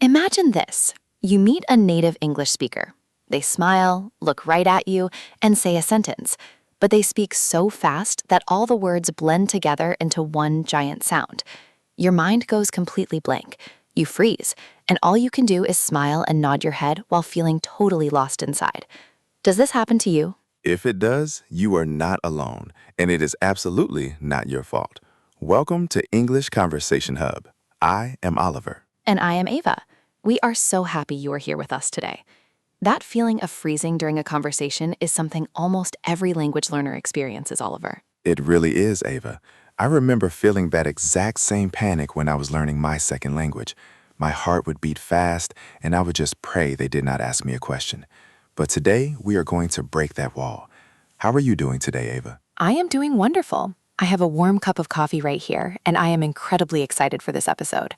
Imagine this. You meet a native English speaker. They smile, look right at you, and say a sentence. But they speak so fast that all the words blend together into one giant sound. Your mind goes completely blank. You freeze, and all you can do is smile and nod your head while feeling totally lost inside. Does this happen to you? If it does, you are not alone, and it is absolutely not your fault. Welcome to English Conversation Hub. I am Oliver. And I am Ava. We are so happy you are here with us today. That feeling of freezing during a conversation is something almost every language learner experiences, Oliver. It really is, Ava. I remember feeling that exact same panic when I was learning my second language. My heart would beat fast, and I would just pray they did not ask me a question. But today, we are going to break that wall. How are you doing today, Ava? I am doing wonderful. I have a warm cup of coffee right here, and I am incredibly excited for this episode.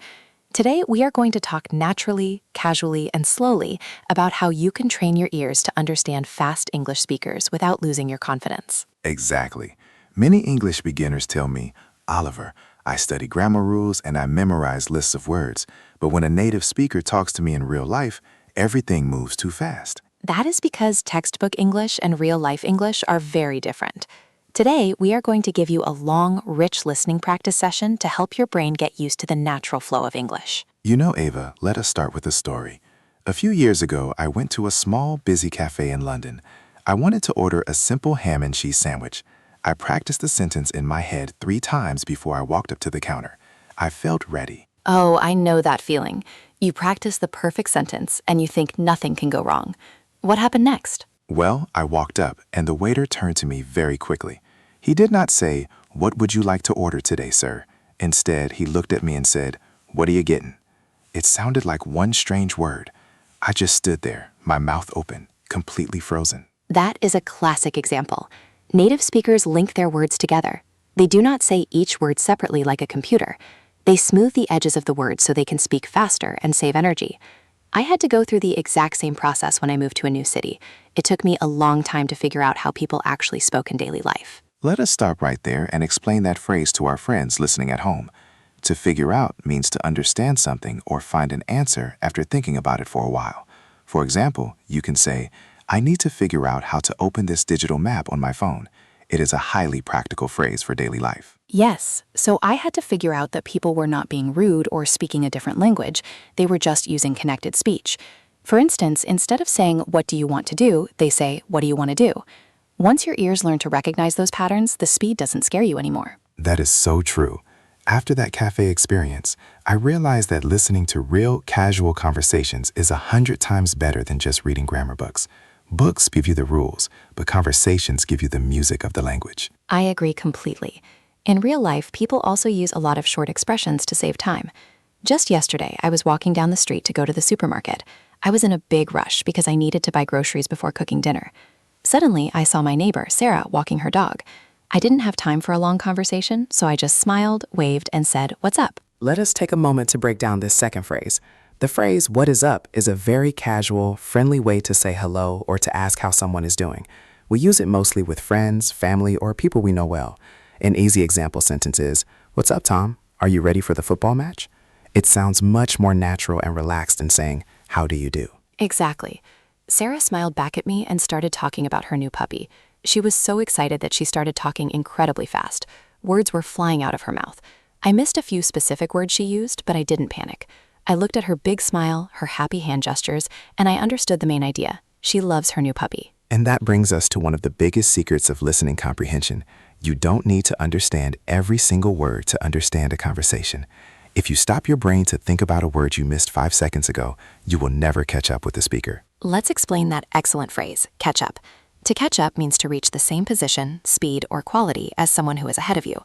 Today, we are going to talk naturally, casually, and slowly about how you can train your ears to understand fast English speakers without losing your confidence. Exactly. Many English beginners tell me, Oliver, I study grammar rules and I memorize lists of words, but when a native speaker talks to me in real life, everything moves too fast. That is because textbook English and real-life English are very different. Today, we are going to give you a long, rich listening practice session to help your brain get used to the natural flow of English. You know, Ava, let us start with a story. A few years ago, I went to a small, busy cafe in London. I wanted to order a simple ham and cheese sandwich. I practiced the sentence in my head 3 times before I walked up to the counter. I felt ready. Oh, I know that feeling. You practice the perfect sentence and you think nothing can go wrong. What happened next? Well, I walked up and the waiter turned to me very quickly. He did not say, "What would you like to order today, sir?" Instead, he looked at me and said, "What are you getting?" It sounded like one strange word. I just stood there, my mouth open, completely frozen. That is a classic example. Native speakers link their words together. They do not say each word separately like a computer. They smooth the edges of the words so they can speak faster and save energy. I had to go through the exact same process when I moved to a new city. It took me a long time to figure out how people actually spoke in daily life. Let us stop right there and explain that phrase to our friends listening at home. To figure out means to understand something or find an answer after thinking about it for a while. For example, you can say, I need to figure out how to open this digital map on my phone. It is a highly practical phrase for daily life. Yes, so I had to figure out that people were not being rude or speaking a different language. They were just using connected speech. For instance, instead of saying, "What do you want to do?" they say, "What do you want to do?" Once your ears learn to recognize those patterns, the speed doesn't scare you anymore. That is so true. After that cafe experience, I realized that listening to real, casual conversations is 100 times better than just reading grammar books. Books give you the rules, but conversations give you the music of the language. I agree completely. In real life, people also use a lot of short expressions to save time. Just yesterday, I was walking down the street to go to the supermarket. I was in a big rush because I needed to buy groceries before cooking dinner. Suddenly, I saw my neighbor, Sarah, walking her dog. I didn't have time for a long conversation, so I just smiled, waved, and said, "What's up?" Let us take a moment to break down this second phrase. The phrase, "what is up," is a very casual, friendly way to say hello or to ask how someone is doing. We use it mostly with friends, family, or people we know well. An easy example sentence is, "What's up, Tom? Are you ready for the football match?" It sounds much more natural and relaxed than saying, "How do you do?" Exactly. Sarah smiled back at me and started talking about her new puppy. She was so excited that she started talking incredibly fast. Words were flying out of her mouth. I missed a few specific words she used, but I didn't panic. I looked at her big smile, her happy hand gestures, and I understood the main idea. She loves her new puppy. And that brings us to one of the biggest secrets of listening comprehension. You don't need to understand every single word to understand a conversation. If you stop your brain to think about a word you missed 5 seconds ago, you will never catch up with the speaker. Let's explain that excellent phrase, catch up. To catch up means to reach the same position, speed, or quality as someone who is ahead of you.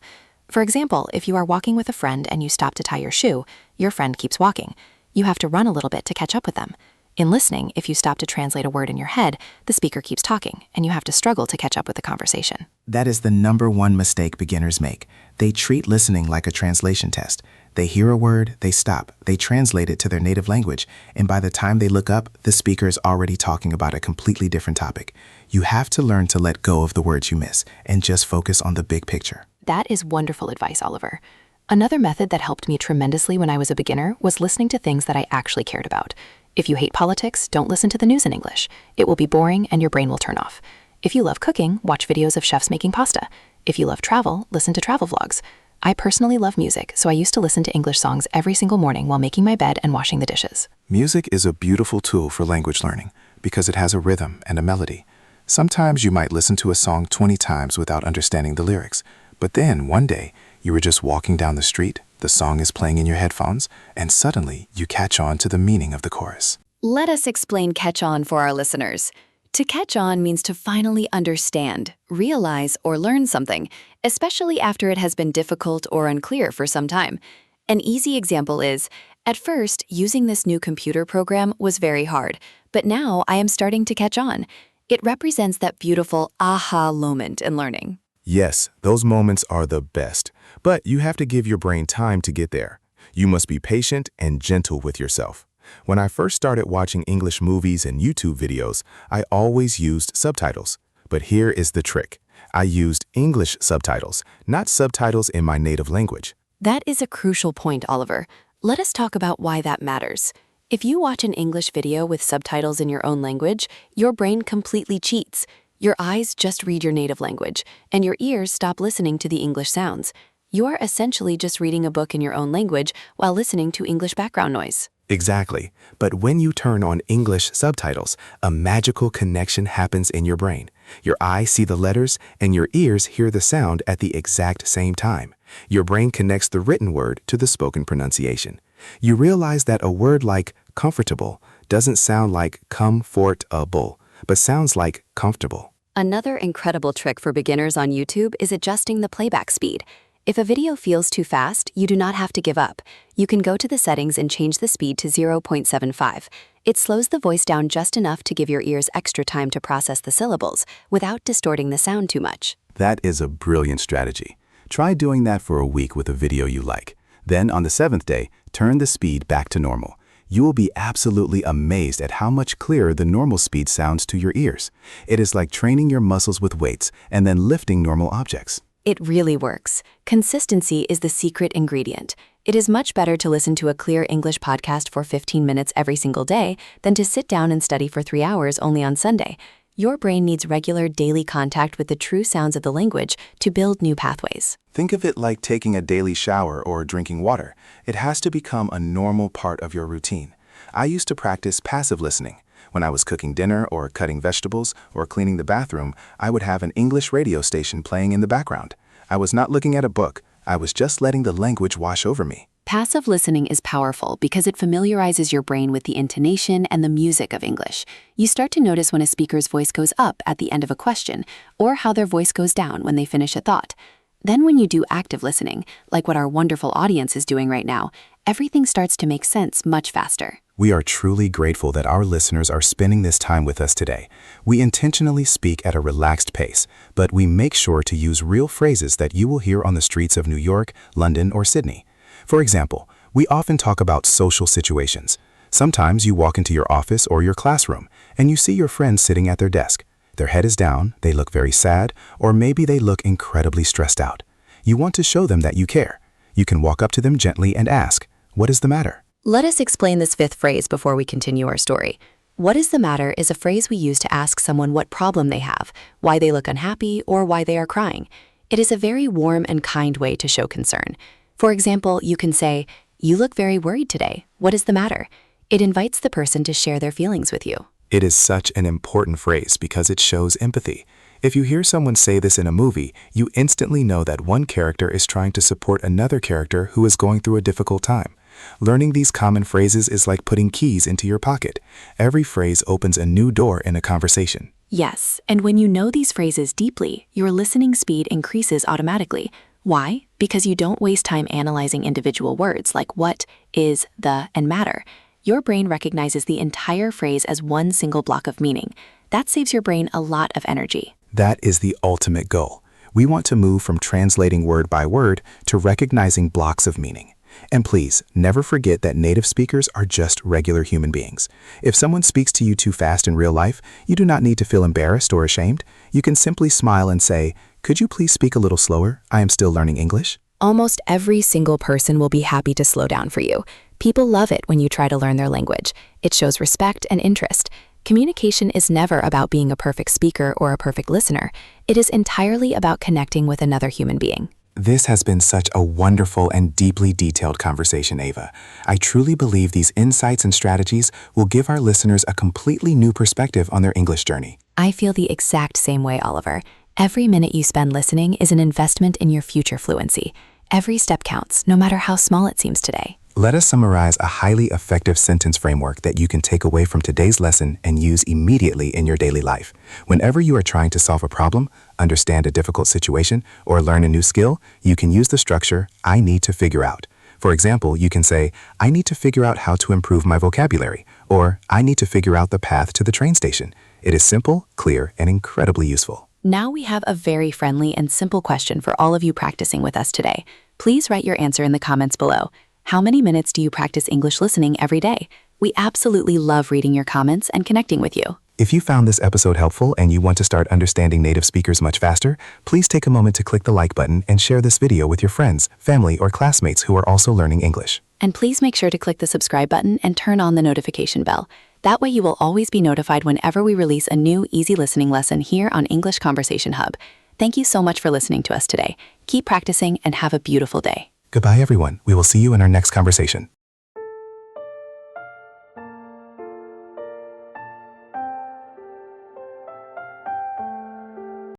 For example, if you are walking with a friend and you stop to tie your shoe, your friend keeps walking. You have to run a little bit to catch up with them. In listening, if you stop to translate a word in your head, the speaker keeps talking, and you have to struggle to catch up with the conversation. That is the #1 mistake beginners make. They treat listening like a translation test. They hear a word, they stop, they translate it to their native language, and by the time they look up, the speaker is already talking about a completely different topic. You have to learn to let go of the words you miss and just focus on the big picture. That is wonderful advice, Oliver. Another method that helped me tremendously when I was a beginner was listening to things that I actually cared about. If you hate politics, don't listen to the news in English. It will be boring and your brain will turn off. If you love cooking, watch videos of chefs making pasta. If you love travel, listen to travel vlogs. I personally love music, so I used to listen to English songs every single morning while making my bed and washing the dishes. Music is a beautiful tool for language learning because it has a rhythm and a melody. Sometimes you might listen to a song 20 times without understanding the lyrics, but then one day you were just walking down the street, the song is playing in your headphones, and suddenly you catch on to the meaning of the chorus. Let us explain catch on for our listeners. To catch on means to finally understand, realize, or learn something, especially after it has been difficult or unclear for some time. An easy example is, at first, using this new computer program was very hard, but now I am starting to catch on. It represents that beautiful aha moment in learning. Yes, those moments are the best, but you have to give your brain time to get there. You must be patient and gentle with yourself. When I first started watching English movies and YouTube videos, I always used subtitles. But here is the trick. I used English subtitles, not subtitles in my native language. That is a crucial point, Oliver. Let us talk about why that matters. If you watch an English video with subtitles in your own language, your brain completely cheats. Your eyes just read your native language, and your ears stop listening to the English sounds. You are essentially just reading a book in your own language while listening to English background noise. Exactly. But when you turn on English subtitles, a magical connection happens in your brain. Your eyes see the letters and your ears hear the sound at the exact same time. Your brain connects the written word to the spoken pronunciation. You realize that a word like comfortable doesn't sound like comfortable, but sounds like comfortable. Another incredible trick for beginners on YouTube is adjusting the playback speed. If a video feels too fast, you do not have to give up. You can go to the settings and change the speed to 0.75. It slows the voice down just enough to give your ears extra time to process the syllables without distorting the sound too much. That is a brilliant strategy. Try doing that for a week with a video you like. Then on the 7th day, turn the speed back to normal. You will be absolutely amazed at how much clearer the normal speed sounds to your ears. It is like training your muscles with weights and then lifting normal objects. It really works. Consistency is the secret ingredient. It is much better to listen to a clear English podcast for 15 minutes every single day than to sit down and study for 3 hours only on Sunday. Your brain needs regular daily contact with the true sounds of the language to build new pathways. Think of it like taking a daily shower or drinking water. It has to become a normal part of your routine. I used to practice passive listening. When I was cooking dinner or cutting vegetables or cleaning the bathroom, I would have an English radio station playing in the background. I was not looking at a book. I was just letting the language wash over me. Passive listening is powerful because it familiarizes your brain with the intonation and the music of English. You start to notice when a speaker's voice goes up at the end of a question, or how their voice goes down when they finish a thought. Then when you do active listening, like what our wonderful audience is doing right now, everything starts to make sense much faster. We are truly grateful that our listeners are spending this time with us today. We intentionally speak at a relaxed pace, but we make sure to use real phrases that you will hear on the streets of New York, London, or Sydney. For example, we often talk about social situations. Sometimes you walk into your office or your classroom, and you see your friend sitting at their desk. Their head is down, they look very sad, or maybe they look incredibly stressed out. You want to show them that you care. You can walk up to them gently and ask, "What is the matter?" Let us explain this fifth phrase before we continue our story. What is the matter is a phrase we use to ask someone what problem they have, why they look unhappy, or why they are crying. It is a very warm and kind way to show concern. For example, you can say, "You look very worried today. What is the matter?" It invites the person to share their feelings with you. It is such an important phrase because it shows empathy. If you hear someone say this in a movie, you instantly know that one character is trying to support another character who is going through a difficult time. Learning these common phrases is like putting keys into your pocket. Every phrase opens a new door in a conversation. Yes, and when you know these phrases deeply, your listening speed increases automatically. Why? Because you don't waste time analyzing individual words like what, is, the, and matter. Your brain recognizes the entire phrase as one single block of meaning. That saves your brain a lot of energy. That is the ultimate goal. We want to move from translating word by word to recognizing blocks of meaning. And please, never forget that native speakers are just regular human beings. If someone speaks to you too fast in real life, you do not need to feel embarrassed or ashamed. You can simply smile and say, "Could you please speak a little slower? I am still learning English." Almost every single person will be happy to slow down for you. People love it when you try to learn their language. It shows respect and interest. Communication is never about being a perfect speaker or a perfect listener. It is entirely about connecting with another human being. This has been such a wonderful and deeply detailed conversation, Ava. I truly believe these insights and strategies will give our listeners a completely new perspective on their English journey. I feel the exact same way, Oliver. Every minute you spend listening is an investment in your future fluency. Every step counts, no matter how small it seems today. Let us summarize a highly effective sentence framework that you can take away from today's lesson and use immediately in your daily life. Whenever you are trying to solve a problem, understand a difficult situation, or learn a new skill, you can use the structure, I need to figure out. For example, you can say, I need to figure out how to improve my vocabulary, or I need to figure out the path to the train station. It is simple, clear, and incredibly useful. Now we have a very friendly and simple question for all of you practicing with us today. Please write your answer in the comments below. How many minutes do you practice English listening every day? We absolutely love reading your comments and connecting with you. If you found this episode helpful and you want to start understanding native speakers much faster, please take a moment to click the like button and share this video with your friends, family, or classmates who are also learning English. And please make sure to click the subscribe button and turn on the notification bell. That way you will always be notified whenever we release a new easy listening lesson here on English Conversation Hub. Thank you so much for listening to us today. Keep practicing and have a beautiful day. Goodbye, everyone. We will see you in our next conversation.